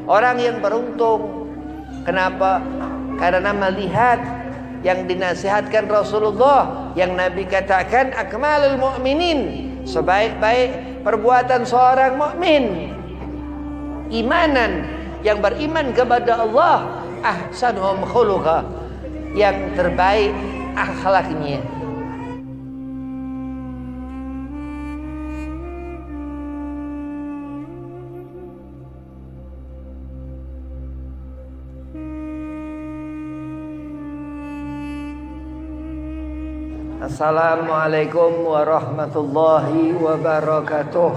Orang yang beruntung. Kenapa? Karena melihat yang dinasihatkan Rasulullah, yang Nabi katakan akmalul mu'minin, sebaik-baik perbuatan seorang mukmin, imanan, yang beriman kepada Allah, ahsanuhum khuluqa, yang terbaik akhlaknya. Assalamualaikum warahmatullahi wabarakatuh.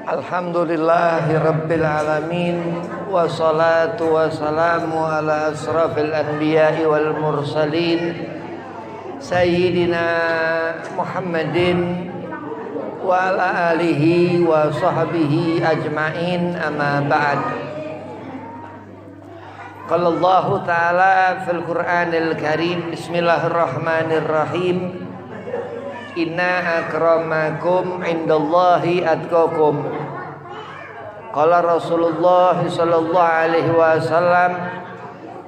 Alhamdulillahi rabbil alamin, wassalatu wassalamu ala asrafil anbiya'i wal mursalin, sayyidina Muhammadin wa ala alihi wa sahbihi ajma'in, amma ba'd. Qala Allah Ta'ala fil Qur'anil Karim, bismillahirrahmanirrahim, inna akramakum indallahi atqakum. Qala Rasulullah sallallahu alaihi wasallam,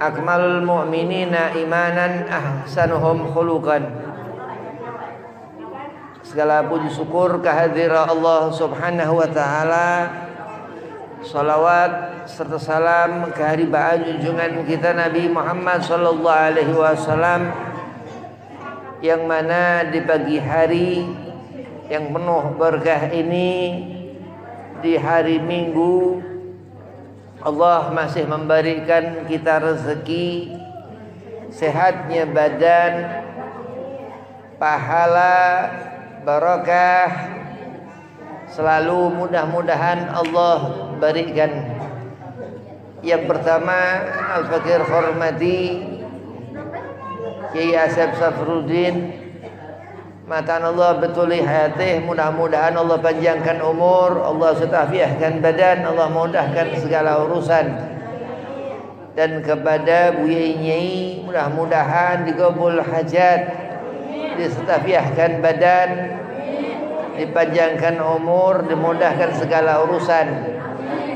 akmalul mu'minina imanan ahsanuhum khuluqan. Segala puji syukur kehadirat Allah Subhanahu wa taala. Salawat serta salam keharibaan junjungan kita Nabi Muhammad sallallahu alaihi wasallam, yang mana di pagi hari yang penuh berkah ini, di hari Minggu, Allah masih memberikan kita rezeki, sehatnya badan, pahala, barakah. Selalu mudah-mudahan Allah berikan. Yang pertama, Al-Fakir hormati Kiai Asep Safruddin, matan Allah betuli hayatih, mudah-mudahan Allah panjangkan umur, Allah setafiahkan badan, Allah mudahkan segala urusan. Dan kepada Buya Nyai, mudah-mudahan dikabul hajat, disetafiahkan badan, dipanjangkan umur, dimudahkan segala urusan.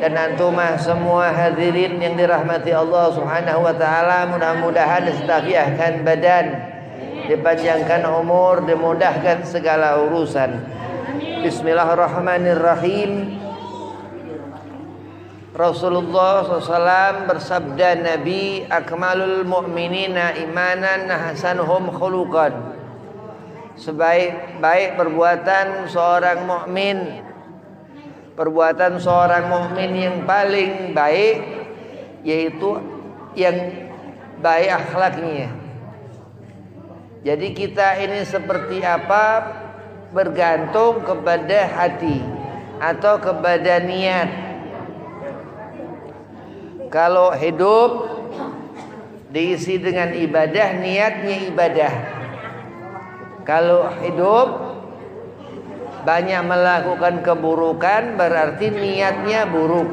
Dan antumah semua hadirin yang dirahmati Allah Subhanahu wa taala, mudah-mudahan disetafiahkan badan, dipanjangkan umur, dimudahkan segala urusan. Bismillahirrahmanirrahim. Rasulullah SAW bersabda, Nabi, akmalul mu'minina imanan ahsanuhum khuluqan. Sebaik-baik perbuatan seorang mukmin, perbuatan seorang mukmin yang paling baik yaitu yang baik akhlaknya. Jadi kita ini seperti apa bergantung kepada hati atau kepada niat. Kalau hidup diisi dengan ibadah, niatnya ibadah. Kalau hidup banyak melakukan keburukan, berarti niatnya buruk.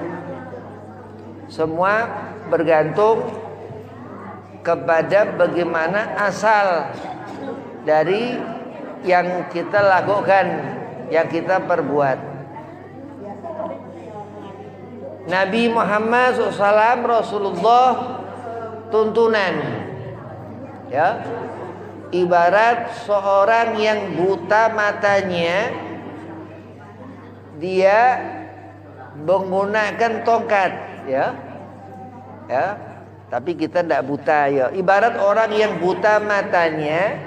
Semua bergantung kepada bagaimana asal dari yang kita lakukan, yang kita perbuat. Nabi Muhammad SAW, Rasulullah, tuntunan, ya, ibarat seorang yang buta matanya, dia menggunakan tongkat, ya, tapi kita tidak buta, ya. Ibarat orang yang buta matanya,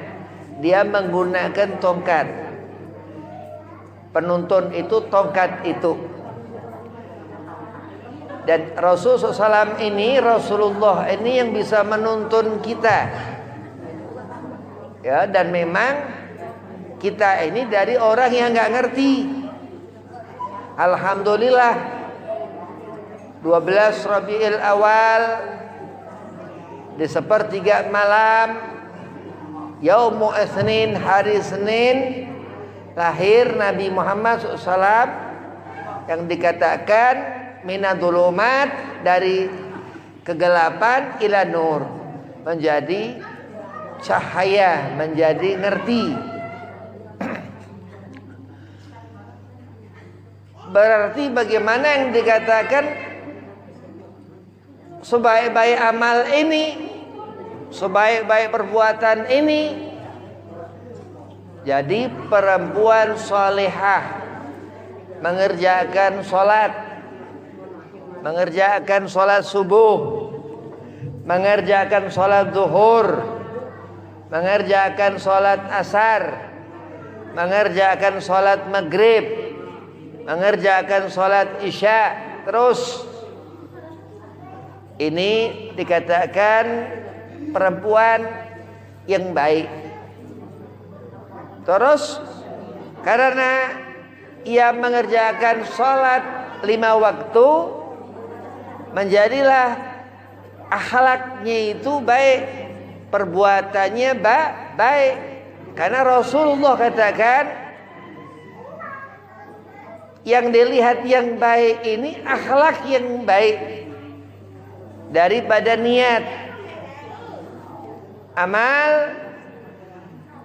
dia menggunakan tongkat. Penuntun itu tongkat itu. Dan Rasulullah ini yang bisa menuntun kita. Ya, dan memang kita ini dari orang yang nggak ngerti. Alhamdulillah 12 Rabiul Awal di sepertiga malam Yaumu Isnin, hari Senin, lahir Nabi Muhammad SAW yang dikatakan minadulumat, dari kegelapan ila nur, menjadi cahaya, menjadi ngerti. berarti bagaimana yang dikatakan sebaik-baik amal ini, sebaik-baik perbuatan ini? Jadi perempuan salihah mengerjakan sholat subuh, mengerjakan sholat zuhur, mengerjakan sholat asar, mengerjakan sholat maghrib, mengerjakan sholat isya, terus ini dikatakan perempuan yang baik. Terus karena ia mengerjakan sholat 5 waktu, menjadilah akhlaknya itu baik, perbuatannya baik. Karena Rasulullah katakan yang dilihat yang baik ini akhlak yang baik daripada niat. Amal,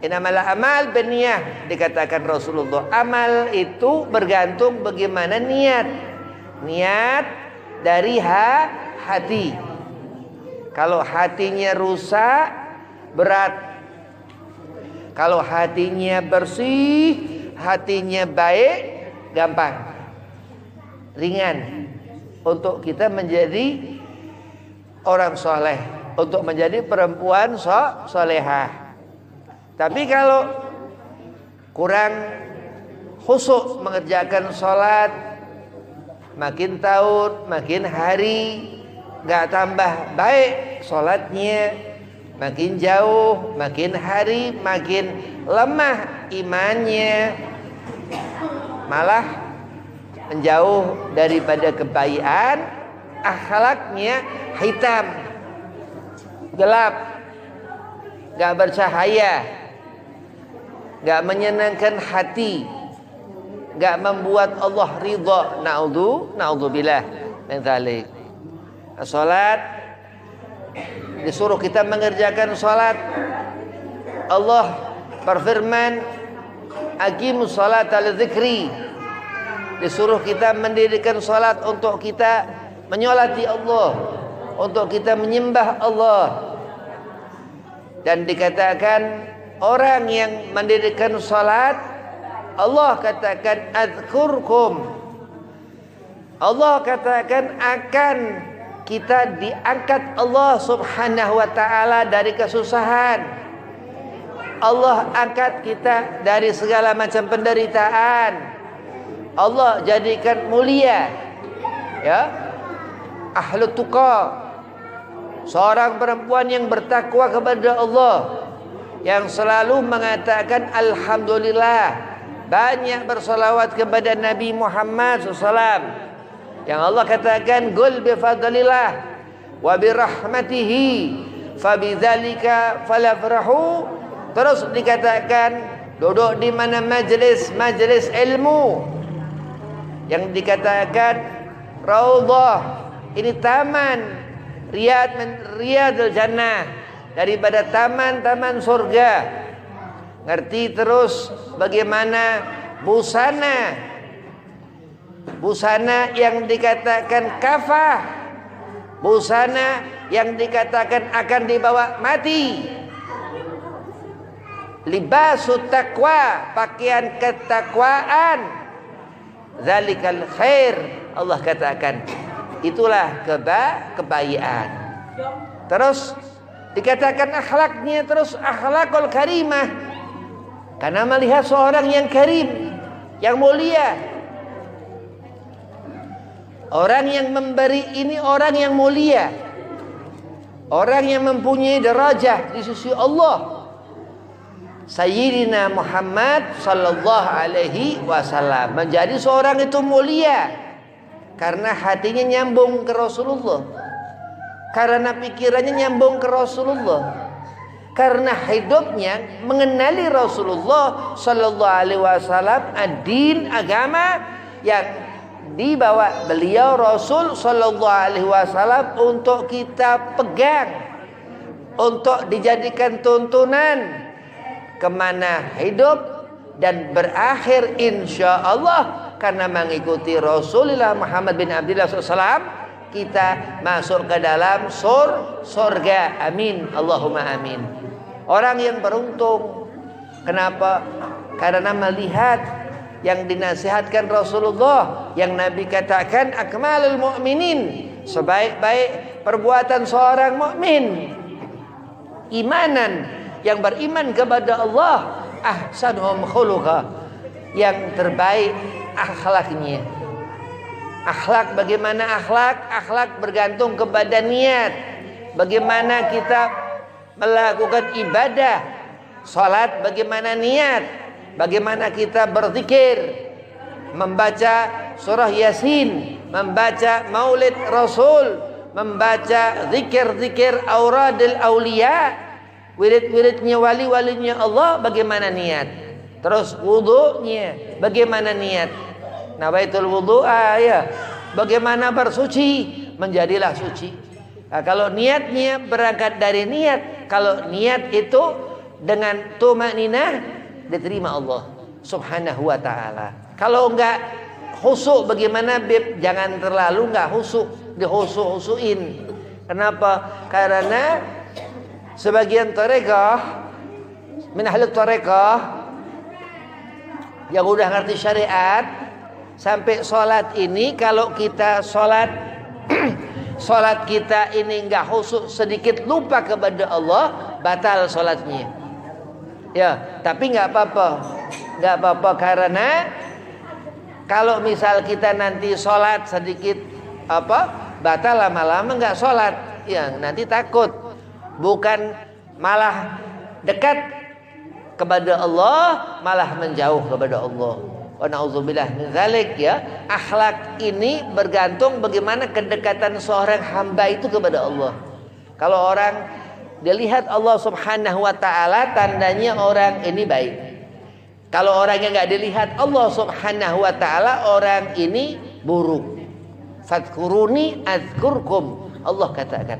innamal a'mal binniyah, dikatakan Rasulullah. Amal itu bergantung bagaimana niat. Niat dari hati. Kalau hatinya rusak, berat. Kalau hatinya bersih, hatinya baik, gampang, ringan untuk kita menjadi orang soleh, untuk menjadi perempuan solehah. Tapi kalau kurang khusyuk mengerjakan sholat, makin tahun, makin hari gak tambah baik sholatnya, makin jauh, makin hari makin lemah imannya, malah menjauh daripada kebaikan, akhlaknya hitam, gelap, gak bercahaya, gak menyenangkan hati, gak membuat Allah ridha. Na'udzubillah min dzalik. Salat, disuruh kita mengerjakan salat. Allah berfirman, aqimus salata lidzikri. Disuruh kita mendirikan salat untuk kita menyolati Allah, untuk kita menyembah Allah. Dan dikatakan orang yang mendirikan salat, Allah katakan adzkurkum, Allah katakan akan kita diangkat Allah subhanahu wa ta'ala dari kesusahan. Allah angkat kita dari segala macam penderitaan. Allah jadikan mulia, ya, ahlu tuqa, seorang perempuan yang bertakwa kepada Allah, yang selalu mengatakan alhamdulillah, banyak bersolawat kepada Nabi Muhammad SAW, yang Allah katakan qul bi fadlillah wa bi rahmatihi fabidzalika falafrahu. Terus dikatakan duduk di mana majelis ilmu, yang dikatakan raudhah, ini taman riyadul jannah, daripada taman-taman surga. Ngerti terus bagaimana busana yang dikatakan kafah, busana yang dikatakan akan dibawa mati. Libasut taqwa, pakaian ketakwaan. Zalikal khair, Allah katakan itulah kebaikan. Terus dikatakan akhlaknya, terus akhlakul karimah, karena melihat seorang yang karim, yang mulia. Orang yang memberi ini orang yang mulia, orang yang mempunyai derajah di sisi Allah. Sayyidina Muhammad sallallahu alaihi wasallam menjadi seorang itu mulia karena hatinya nyambung ke Rasulullah, karena pikirannya nyambung ke Rasulullah, karena hidupnya mengenali Rasulullah sallallahu alaihi wasallam, ad-din, agama yang dibawa beliau Rasul sallallahu alaihi wasallam untuk kita pegang, untuk dijadikan tuntunan kemana hidup dan berakhir insya Allah Karena mengikuti Rasulullah Muhammad bin Abdullah SAW, kita masuk ke dalam surga. Amin, Allahumma amin. Orang yang beruntung. Kenapa? Karena melihat yang dinasihatkan Rasulullah, yang Nabi katakan akmalul mu'minin, sebaik-baik perbuatan seorang mukmin, imanan, yang beriman kepada Allah, ahsanuhum khuluqa, yang terbaik akhlaknya. Akhlak, bagaimana akhlak? Akhlak bergantung kepada niat. Bagaimana kita melakukan ibadah. Salat, bagaimana niat. Bagaimana kita berzikir, membaca surah Yasin, membaca maulid Rasul, membaca zikir-zikir auradil aulia, wirid-wiridnya wali-walinya Allah, bagaimana niat. Terus wudunya, bagaimana niat. Nawaitul wudu'a, ya. Bagaimana bersuci, menjadilah suci. Nah, kalau niatnya berangkat dari niat, kalau niat itu dengan tumaninah, diterima Allah Subhanahu wa ta'ala. Kalau enggak khusuk, bagaimana Beb? Jangan terlalu enggak khusuk, dihusuk-husuin. Kenapa? Karena sebagian tarekah, min ahli tarekah yang udah ngerti syariat, sampai sholat ini, kalau kita sholat sholat kita ini enggak khusuk, sedikit lupa kepada Allah, batal sholatnya. Ya, tapi nggak apa-apa, karena kalau misal kita nanti sholat sedikit batal, lama-lama nggak sholat, ya nanti takut, bukan malah dekat kepada Allah, malah menjauh kepada Allah. Wa na'udzubillah min dzalik, ya. Akhlak ini bergantung bagaimana kedekatan seorang hamba itu kepada Allah. Kalau orang dilihat Allah Subhanahu wa ta'ala, tandanya orang ini baik. Kalau orang yang enggak dilihat Allah Subhanahu wa ta'ala, orang ini buruk. Fadhkuruni adzkurkum, Allah katakan.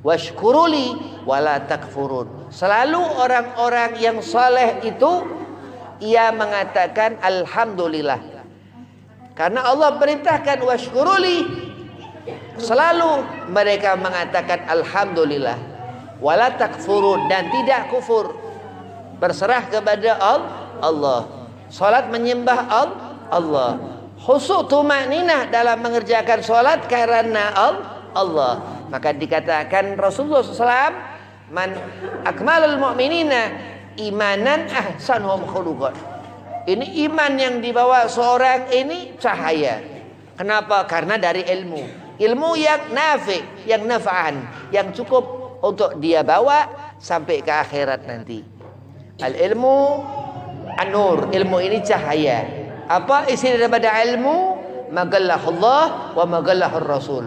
Washkuruli wala takfurun. Selalu orang-orang yang saleh itu ia mengatakan alhamdulillah. Karena Allah perintahkan washkuruli, selalu mereka mengatakan alhamdulillah. Wala takfurun, dan tidak kufur, berserah kepada Allah. Salat menyembah Allah. Khusuk tumaninah dalam mengerjakan salat karena Allah. Maka dikatakan Rasulullah SAW, man akmalul mu'minina imanan ahsanuhum khuluqan. Ini iman yang dibawa seorang ini cahaya. Kenapa? Karena dari ilmu yang nafi, yang naf'an, yang cukup untuk dia bawa sampai ke akhirat nanti. Al-ilmu an-nur, ilmu ini cahaya. Apa isi daripada ilmu? Magallahullah wa magallahur rasul.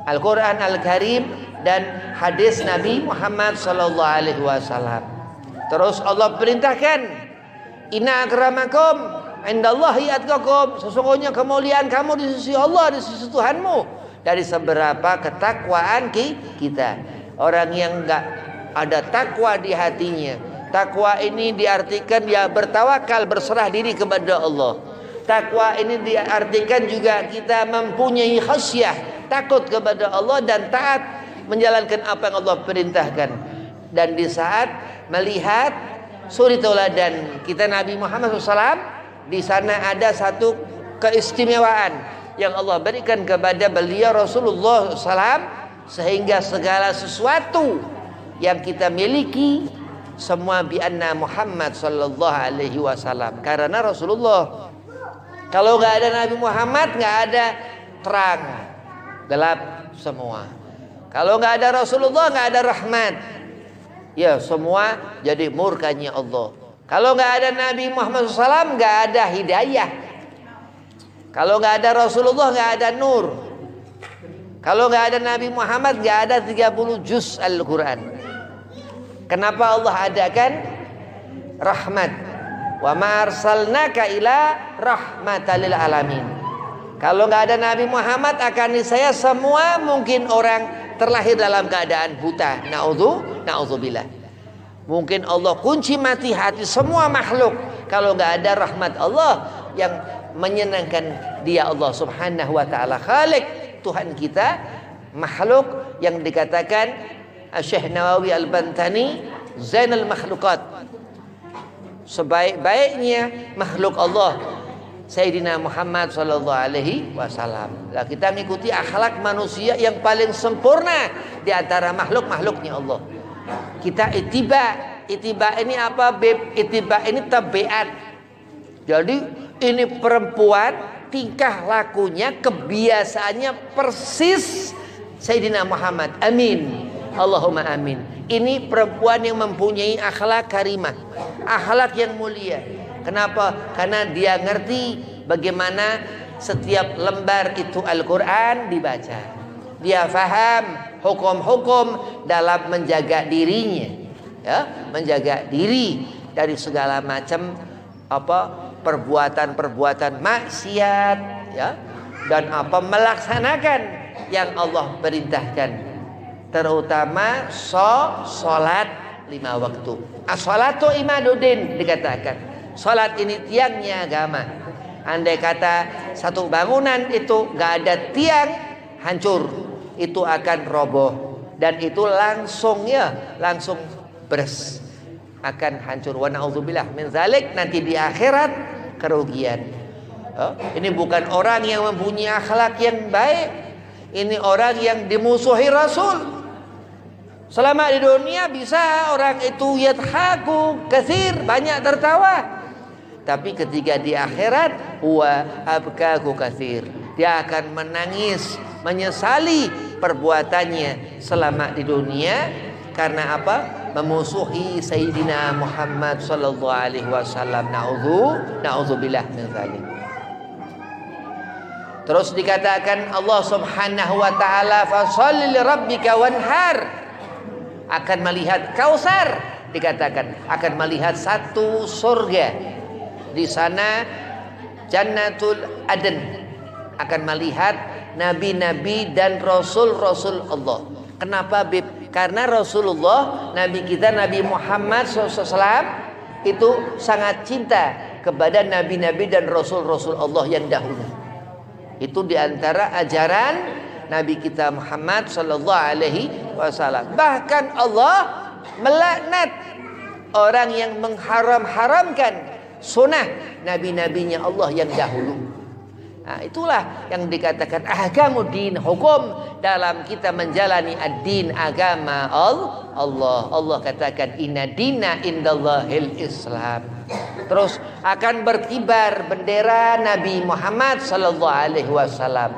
Al-Quran Al-Karim dan hadis Nabi Muhammad sallallahu alaihi wasallam. Terus Allah perintahkan, inna akramakum indallahi atqakum, sesungguhnya kemuliaan kamu di sisi Allah, di sisi Tuhanmu, dari seberapa ketakwaan kita. Orang yang enggak ada takwa di hatinya, takwa ini diartikan dia bertawakal, berserah diri kepada Allah. Takwa ini diartikan juga kita mempunyai khasyah, takut kepada Allah dan taat menjalankan apa yang Allah perintahkan. Dan di saat melihat suri tauladan kita Nabi Muhammad SAW, di sana ada satu keistimewaan yang Allah berikan kepada beliau Rasulullah SAW, sehingga segala sesuatu yang kita miliki semua bi anna Muhammad sallallahu alaihi wasallam. Karena Rasulullah, kalau enggak ada Nabi Muhammad, enggak ada terang, gelap semua. Kalau enggak ada Rasulullah, enggak ada rahmat, ya semua jadi murkanya Allah. Kalau enggak ada Nabi Muhammad SAW, enggak ada hidayah. Kalau enggak ada Rasulullah, enggak ada nur. Kalau enggak ada Nabi Muhammad, enggak ada 30 juz Al-Quran. Kenapa Allah adakan rahmat? Wa ma arsalnaka ila rahmatan lil alamin. Kalau enggak ada Nabi Muhammad, akan saya semua mungkin orang terlahir dalam keadaan buta. Na'udzubillah. Mungkin Allah kunci mati hati semua makhluk. Kalau enggak ada rahmat Allah yang menyenangkan Dia Allah Subhanahu wa taala. Khalik, Tuhan kita, makhluk yang dikatakan Syekh Nawawi Al-Bantani Zainal Makhluqat, sebaik-baiknya makhluk Allah Sayyidina Muhammad sallallahu alaihi wasallam. Lah kita mengikuti akhlak manusia yang paling sempurna di antara makhluk-makhluknya Allah. Kita itiba ini apa? Itiba ini tabiat. Jadi ini perempuan, tingkah lakunya, kebiasaannya persis Sayyidina Muhammad. Amin. Allahumma amin. Ini perempuan yang mempunyai akhlak karimah, akhlak yang mulia. Kenapa? Karena dia ngerti bagaimana setiap lembar itu Al-Quran dibaca. Dia faham hukum-hukum dalam menjaga dirinya, ya, menjaga diri dari segala macam perbuatan-perbuatan maksiat, ya, dan melaksanakan yang Allah perintahkan, terutama sholat 5 waktu. As-salatu imaduddin dikatakan. Salat ini tiangnya agama. Andai kata satu bangunan itu gak ada tiang, hancur, itu akan roboh, dan itu langsung bers, akan hancur. Wa na'udzubillah min zalik. Nanti di akhirat kerugian. Ini bukan orang yang mempunyai akhlak yang baik. Ini orang yang dimusuhi Rasul. Selama di dunia bisa orang itu yadhaku katsir, banyak tertawa. Tapi ketika di akhirat, huwa abkaku katsir, dia akan menangis, menyesali perbuatannya selama di dunia. Karena apa? Memusuhi Sayyidina Muhammad sallallahu alaihi wasallam. Na'udzubillah min dzalik. Terus dikatakan Allah Subhanahu wa taala, fasholli lirabbika wanhar, akan melihat Kausar, dikatakan akan melihat satu surga. Di sana Jannatul Aden, akan melihat nabi-nabi dan rasul-rasul Allah. Kenapa, Bib? Karena Rasulullah, Nabi kita Nabi Muhammad SAW itu sangat cinta kepada nabi-nabi dan rasul-rasul Allah yang dahulu. Itu diantara ajaran Nabi kita Muhammad sallallahu alaihi wasallam. Bahkan Allah melaknat orang yang mengharam-haramkan sunnah nabi-nabinya Allah yang dahulu. Nah, itulah yang dikatakan ahkamuddin, hukum dalam kita menjalani ad-din, agama Allah. Allah katakan inna dina indallahil Islam. Terus akan berkibar bendera Nabi Muhammad sallallahu alaihi wasallam.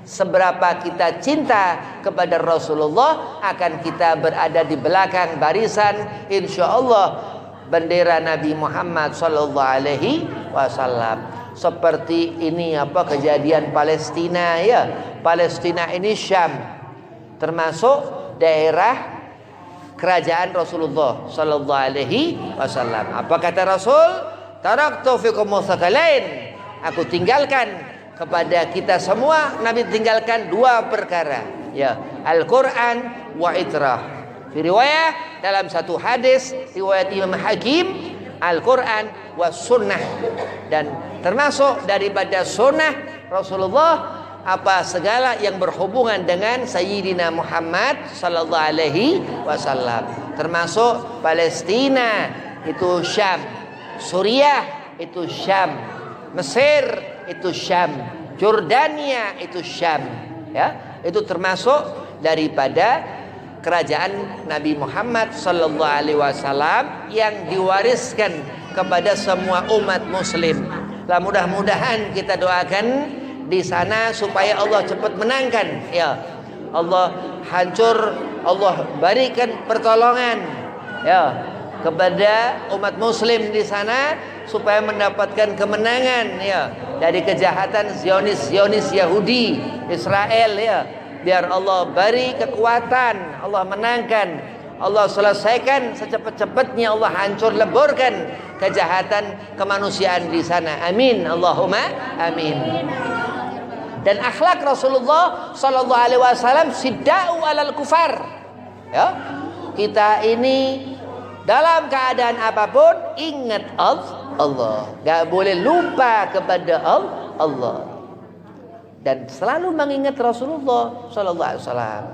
Seberapa kita cinta kepada Rasulullah, akan kita berada di belakang barisan insyaallah bendera Nabi Muhammad sallallahu alaihi wasallam. Seperti ini kejadian Palestina, ya. Palestina ini Syam, termasuk daerah kerajaan Rasulullah sallallahu alaihi wasallam. Apa kata Rasul? Taraktu fikum mutsaqalain. Aku tinggalkan kepada kita semua, Nabi tinggalkan 2 perkara, ya, Al-Qur'an wa itrah. Di riwayat dalam satu hadis riwayat Imam Hakim, Al-Quran wa sunnah, dan termasuk daripada sunnah Rasulullah segala yang berhubungan dengan Sayyidina Muhammad sallallahu alaihi wasallam, termasuk Palestina itu Syam, Suriah itu Syam, Mesir itu Syam, Jordania itu Syam, ya, itu termasuk daripada kerajaan Nabi Muhammad sallallahu alaihi wasallam yang diwariskan kepada semua umat muslim. Lah, mudah-mudahan kita doakan di sana supaya Allah cepat menangkan, ya. Allah hancur, Allah berikan pertolongan, ya, kepada umat muslim di sana supaya mendapatkan kemenangan, ya, dari kejahatan Zionis Yahudi Israel, ya. Biar Allah beri kekuatan, Allah menangkan, Allah selesaikan secepat-cepatnya, Allah hancur leburkan kejahatan kemanusiaan di sana. Amin, Allahumma amin. Dan akhlak Rasulullah sallallahu alaihi wasallam sidda'u alal kufar. Ya. Kita ini dalam keadaan apapun ingat Allah, Allah. Enggak boleh lupa kepada Allah. Dan selalu mengingat Rasulullah sallallahu alaihi wasallam.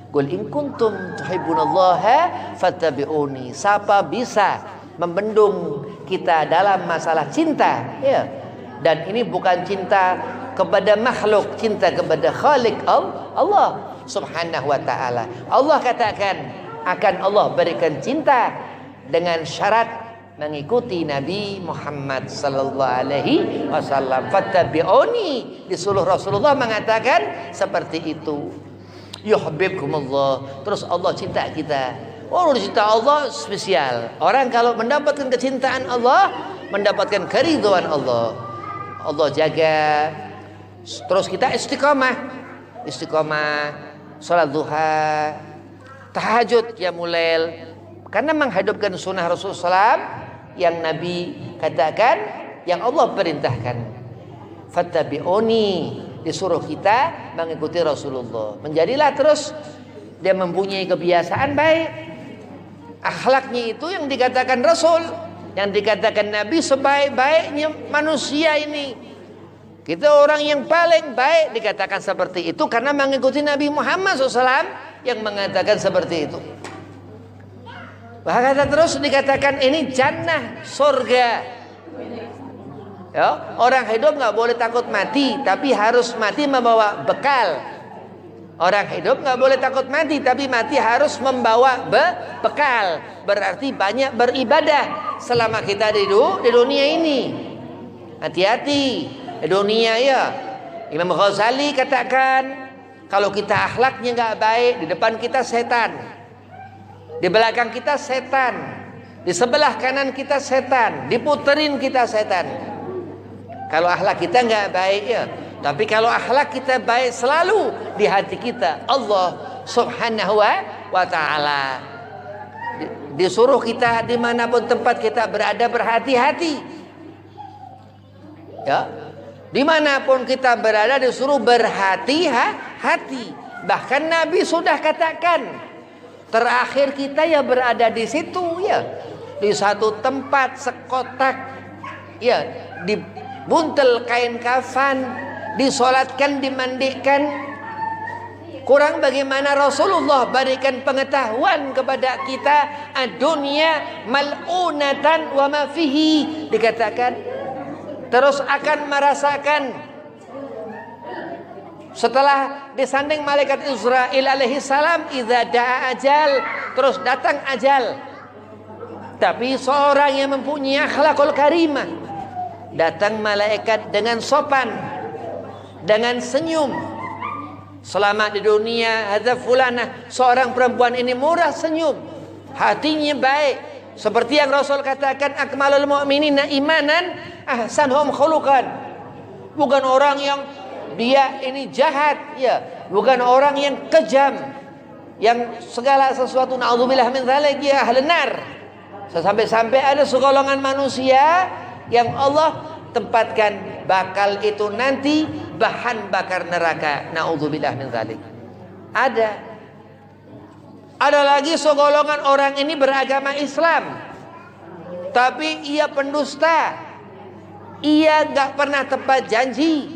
Qul in kuntum tuhibbunallaha fattabi'uni. Siapa bisa membendung kita dalam masalah cinta, ya. Dan ini bukan cinta kepada makhluk, cinta kepada Khalik Allah Subhanahu wa taala. Allah katakan akan Allah berikan cinta dengan syarat mengikuti Nabi Muhammad sallallahu alaihi wasallam. Fattabi'uni, disuruh Rasulullah mengatakan seperti itu. Yuhibbukumullah, terus Allah cinta kita. Oh, cinta Allah spesial. Orang kalau mendapatkan kecintaan Allah, mendapatkan keridhaan Allah. Allah jaga. Terus kita istiqomah, salat duha, tahajud, qiyamul lail, karena menghidupkan sunnah Rasulullah SAW yang Nabi katakan, yang Allah perintahkan. Fattabi'uni, disuruh kita mengikuti Rasulullah. Menjadilah terus dia mempunyai kebiasaan baik. Akhlaknya itu yang dikatakan Rasul, yang dikatakan Nabi sebaik-baiknya manusia ini. Kita orang yang paling baik dikatakan seperti itu karena mengikuti Nabi Muhammad SAW yang mengatakan seperti itu. Bahkan terus dikatakan ini jannah, surga. Ya, orang hidup nggak boleh takut mati, tapi harus mati membawa bekal. Orang hidup nggak boleh takut mati, tapi mati harus membawa bekal. Berarti banyak beribadah selama kita di dunia ini. Hati-hati di dunia, ya. Imam Ghazali katakan, kalau kita akhlaknya nggak baik, di depan kita setan, di belakang kita setan, di sebelah kanan kita setan, diputerin kita setan. Kalau akhlak kita nggak baik, ya. Tapi kalau akhlak kita baik selalu di hati kita, Allah Subhanahu wa ta'ala. Disuruh kita dimanapun tempat kita berada berhati-hati, ya. Dimanapun kita berada disuruh berhati-hati. Bahkan Nabi sudah katakan, terakhir kita ya berada di situ, ya, di satu tempat sekotak, ya, dibuntel kain kafan, disolatkan, dimandikan. Kurang bagaimana Rasulullah berikan pengetahuan kepada kita, dunia mal'unatan wa ma fihi, dikatakan terus akan merasakan setelah disanding malaikat Israel alaihi salam, idza da'a ajal, terus datang ajal. Tapi seorang yang mempunyai akhlakul karimah, datang malaikat dengan sopan, dengan senyum. Selama di dunia, hadza fulanah, seorang perempuan ini murah senyum, hatinya baik, seperti yang Rasul katakan, akmalul mu'minina imanan ahsanuhum khuluqan. Bukan orang yang dia ini jahat, ya, bukan orang yang kejam, yang segala sesuatu naudzubillah min dzalik, ya, ahli nar. Sampai-sampai ada segolongan manusia yang Allah tempatkan bakal itu nanti bahan bakar neraka, naudzubillah min dzalik. Ada lagi segolongan orang ini beragama Islam, tapi ia pendusta, ia gak pernah tepat janji,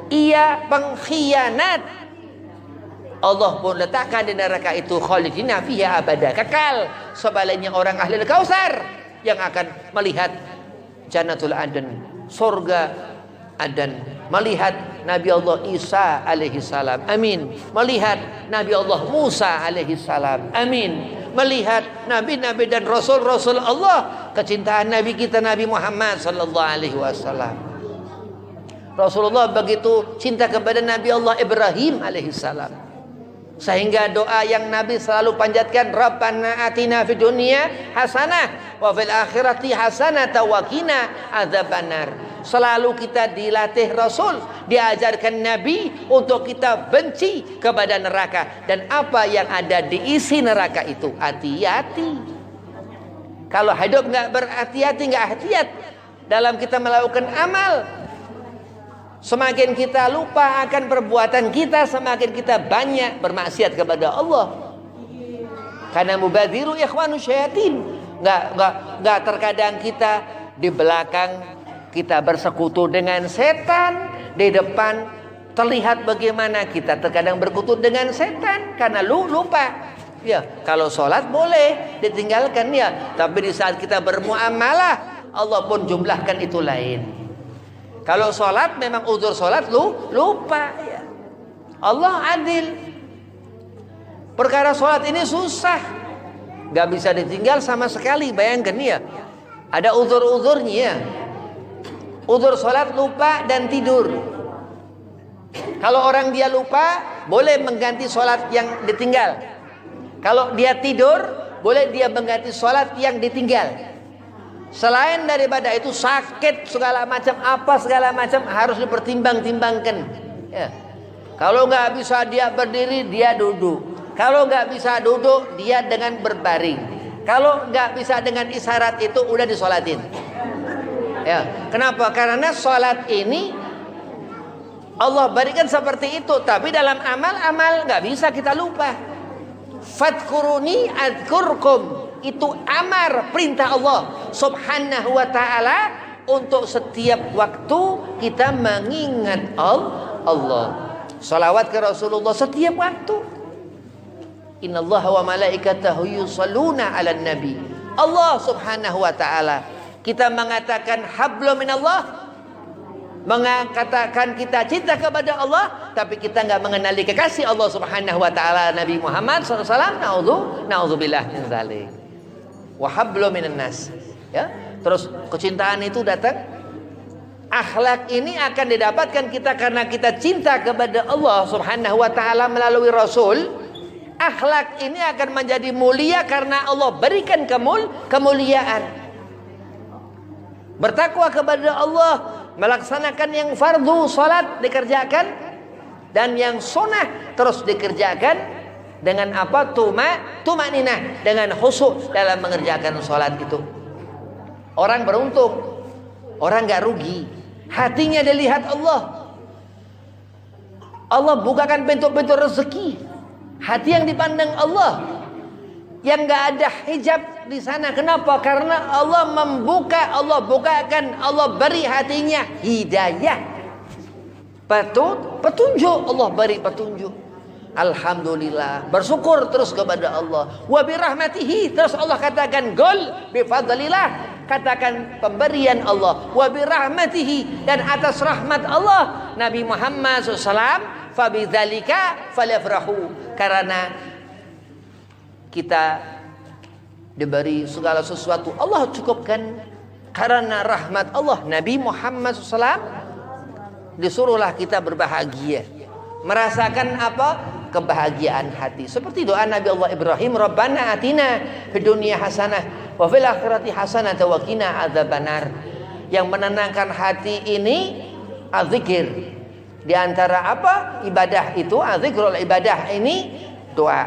ia pengkhianat. Allah pun letakkan di neraka itu khalidina fiha abada, kekal. Sebaliknya orang ahli Kautsar yang akan melihat Jannatul Aden, surga Aden, melihat Nabi Allah Isa alaihi salam, amin, melihat Nabi Allah Musa alaihi salam, amin, melihat nabi-nabi dan rasul-rasul Allah, kecintaan Nabi kita Nabi Muhammad sallallahu alaihi wasallam. Rasulullah begitu cinta kepada Nabi Allah Ibrahim alaihi salam, sehingga doa yang Nabi selalu panjatkan, Rabbana atina fid dunya hasanah wa fil akhirati hasanah wa qina adzabannar. Selalu kita dilatih Rasul, diajarkan Nabi untuk kita benci kepada neraka dan apa yang ada di isi neraka itu. Hati-hati. Kalau hidup nggak berhati-hati, nggak hati-hati dalam kita melakukan amal, semakin kita lupa akan perbuatan kita, semakin kita banyak bermaksiat kepada Allah. Karena mubadziru ikhwanu syayatin. Enggak terkadang kita di belakang kita bersekutu dengan setan, di depan terlihat bagaimana kita terkadang berkutu dengan setan karena lupa. Ya, kalau sholat boleh ditinggalkan ya, tapi di saat kita bermuamalah Allah pun jumlahkan itu lain. Kalau sholat memang uzur sholat lupa ya. Allah adil. Perkara sholat ini susah, gak bisa ditinggal sama sekali. Bayangkan ya, ada uzur-uzurnya. Uzur sholat lupa dan tidur. Kalau orang dia lupa, boleh mengganti sholat yang ditinggal. Kalau dia tidur, boleh dia mengganti sholat yang ditinggal. Selain daripada itu sakit segala macam harus dipertimbang-timbangkan. Ya. Kalau nggak bisa dia berdiri, dia duduk. Kalau nggak bisa duduk, dia dengan berbaring. Kalau nggak bisa dengan isyarat itu udah disolatin. Ya, kenapa? Karena sholat ini Allah berikan seperti itu, tapi dalam amal nggak bisa kita lupa. Fadkuruni adzkurkum, itu amar perintah Allah Subhanahu wa ta'ala untuk setiap waktu kita mengingat Allah. Salawat ke Rasulullah setiap waktu. Innallaha wa malaikatahu yusalluna 'alan nabi. Allah Subhanahu wa ta'ala, kita mengatakan hablum minallah, mengatakan kita cinta kepada Allah, tapi kita nggak mengenali kekasih Allah Subhanahu wa ta'ala Nabi Muhammad SAW. Na'udzubillah min dzalik. Wa hablum minan nas. Ya, terus kecintaan itu datang. Akhlak ini akan didapatkan kita karena kita cinta kepada Allah Subhanahu wa ta'ala melalui Rasul. Akhlak ini akan menjadi mulia karena Allah berikan kemuliaan. Bertakwa kepada Allah, melaksanakan yang fardu salat dikerjakan, dan yang sunnah terus dikerjakan dengan apa? Tumaninah, dengan khusyuk dalam mengerjakan salat itu. Orang beruntung, orang gak rugi, hatinya dilihat Allah. Allah bukakan pintu-pintu rezeki, hati yang dipandang Allah, yang gak ada hijab di sana. Kenapa? Karena Allah membuka, Allah bukakan, Allah beri hatinya hidayah, petunjuk. Allah beri petunjuk. Alhamdulillah, bersyukur terus kepada Allah. Wa birahmatihi, terus Allah katakan gol bifadlillah, katakan pemberian Allah. Wa birahmatihi, dan atas rahmat Allah Nabi Muhammad SAW, fabidzalika falyafrahu, karena kita diberi segala sesuatu Allah cukupkan karena rahmat Allah. Nabi Muhammad SAW disuruhlah kita berbahagia, merasakan apa? Kebahagiaan hati. Seperti doa Nabi Allah Ibrahim, Rabbana atina fid dunya hasanah wa fil akhirati hasanah wa qina adzabannar. Yang menenangkan hati ini azikir. Di antara apa? Ibadah itu, azikrul ibadah ini doa,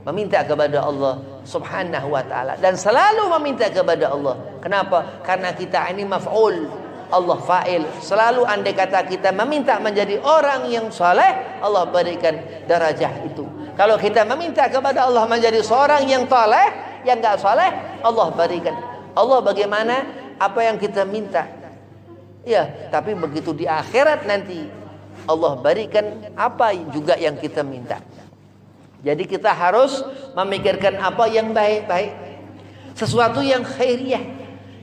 meminta kepada Allah Subhanahu wa ta'ala, dan selalu meminta kepada Allah. Kenapa? Karena kita ini maf'ul, Allah fa'il. Selalu andai kata kita meminta menjadi orang yang saleh, Allah berikan darajah itu. Kalau kita meminta kepada Allah menjadi seorang yang saleh, yang enggak saleh, Allah berikan. Allah bagaimana? Apa yang kita minta. Ya, tapi begitu di akhirat nanti Allah berikan apa juga yang kita minta. Jadi kita harus memikirkan apa yang baik-baik, sesuatu yang khairiyah,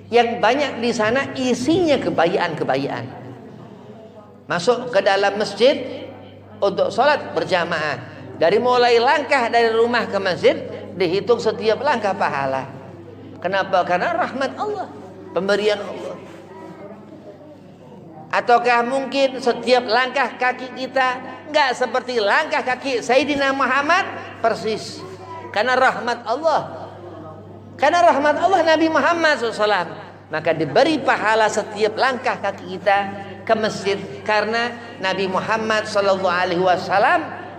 yang banyak di sana isinya kebaikan-kebaikan. Masuk ke dalam masjid untuk sholat berjamaah, dari mulai langkah dari rumah ke masjid dihitung setiap langkah pahala. Kenapa? Karena rahmat Allah, pemberian Allah. Ataukah mungkin setiap langkah kaki kita enggak seperti langkah kaki Sayyidina Muhammad persis? Karena rahmat Allah. Karena rahmat Allah Nabi Muhammad SAW, maka diberi pahala setiap langkah kaki kita ke masjid. Karena Nabi Muhammad SAW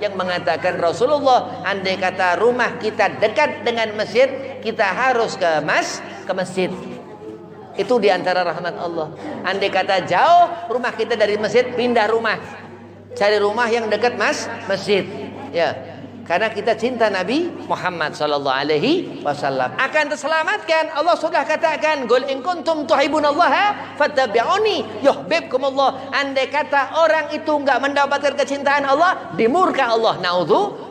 yang mengatakan, Rasulullah, andai kata rumah kita dekat dengan masjid, kita harus ke masjid. Itu diantara rahmat Allah. Andai kata jauh rumah kita dari masjid, pindah rumah, cari rumah yang dekat masjid. Ya, Karena kita cinta Nabi Muhammad sallallahu alaihi wasallam. Akan terselamatkan. Allah sudah katakan, "Qul in kuntum tuhibbunallaha fattabi'uni yuhibbukumullah." Andai kata orang itu enggak mendapatkan kecintaan Allah, dimurka Allah.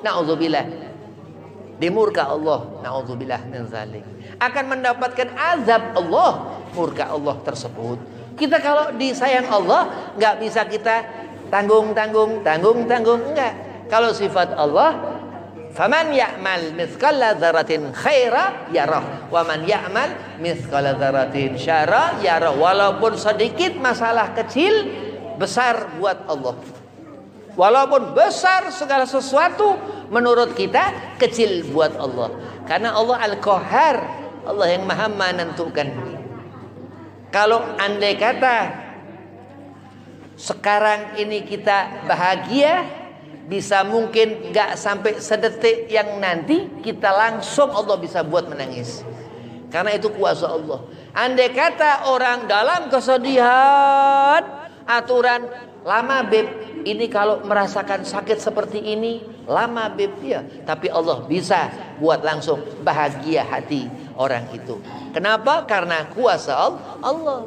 Nauzubillah. Dimurka Allah. Nauzubillah min zalik. Akan mendapatkan azab Allah, murka Allah tersebut. Kita kalau disayang Allah, enggak bisa kita tanggung, enggak. Kalau sifat Allah, faman ya'mal mithqala dzarratin khaira yarah wa man ya'mal mithqala dzarratin syarra yarah. Walaupun sedikit masalah kecil, besar buat Allah. Walaupun besar segala sesuatu menurut kita, kecil buat Allah. Karena Allah Al-Qahhar, Allah yang Maha menentukan. Kalau andai kata sekarang ini kita bahagia, bisa mungkin gak sampai sedetik yang nanti kita langsung Allah bisa buat menangis. Karena itu kuasa Allah. Andai kata orang dalam kesedihan, aturan lama beb, ini kalau merasakan sakit seperti ini lama beb ya. Tapi Allah bisa buat langsung bahagia hati orang itu. Kenapa? Karena kuasa Allah.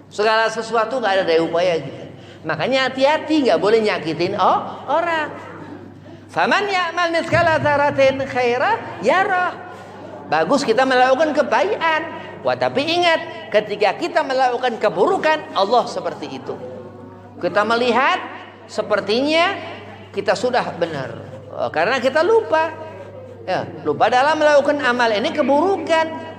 Segala sesuatu gak ada daya upaya gitu. Makanya hati-hati, nggak boleh nyakitin orang. Faman ya'mal mithqala dzarratin khaira yarah. Bagus kita melakukan kebaikan. Wah, tapi ingat, ketika kita melakukan keburukan, Allah seperti itu. Kita melihat sepertinya kita sudah benar. Karena kita lupa. Ya, lupa dalam melakukan amal ini keburukan.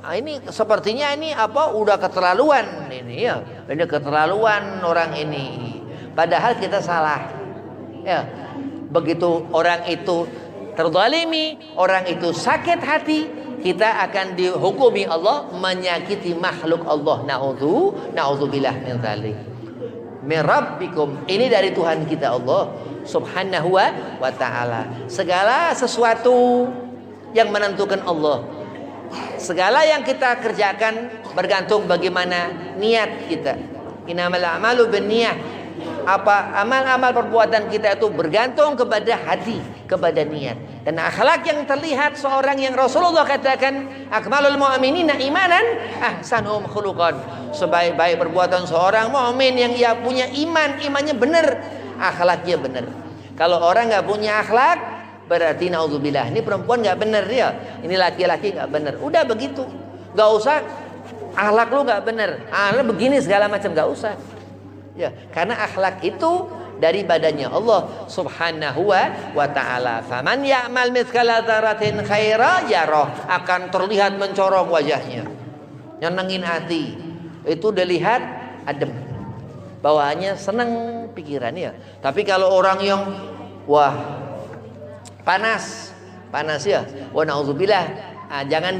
Ini sepertinya ini udah keterlaluan ini ya. Ini keterlaluan orang ini. Padahal kita salah. Ya. Begitu orang itu terzalimi, orang itu sakit hati, kita akan dihukumi Allah menyakiti makhluk Allah. Na'udzubillah min dzalik. Min rabbikum, ini dari Tuhan kita Allah Subhanahu wa ta'ala. Segala sesuatu yang menentukan Allah. Segala yang kita kerjakan bergantung bagaimana niat kita. Innamal a'malu binniyah. Apa amal-amal perbuatan kita itu bergantung kepada hati, kepada niat. Dan akhlak yang terlihat seorang yang Rasulullah katakan, akmalul mu'minina imanan ahsanuhum khuluqan. Sebaik-baik perbuatan seorang mukmin yang ia punya iman, imannya benar, akhlaknya benar. Kalau orang enggak punya akhlak, berarti naudzubillah, ini perempuan nggak bener dia, ini laki-laki nggak bener. Udah begitu, nggak usah akhlak lu nggak bener, akhlak begini segala macam, nggak usah. Ya, karena akhlak itu dari badannya Allah Subhanahu wa ta'ala. Faman ya'mal mithqala dzarratin khaira yarah, akan terlihat mencorong wajahnya, nyenengin hati. Itu dilihat adem, bawaannya seneng pikirannya. Tapi kalau orang yang panas ya, wa na'udzubillah, jangan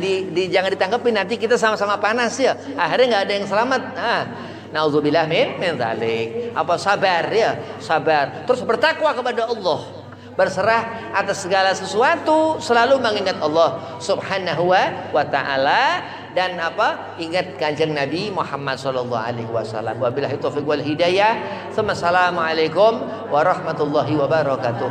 ditanggepin, nanti kita sama-sama panas ya, akhirnya nggak ada yang selamat. Na'udzubillah min dzalik. Apa sabar ya, sabar, terus bertakwa kepada Allah, berserah atas segala sesuatu, selalu mengingat Allah Subhanahu wa ta'ala. Dan ingat kanjeng Nabi Muhammad sallallahu alaihi wasallam. Wabillahi taufiq wal hidayah. Assalamualaikum warahmatullahi wabarakatuh.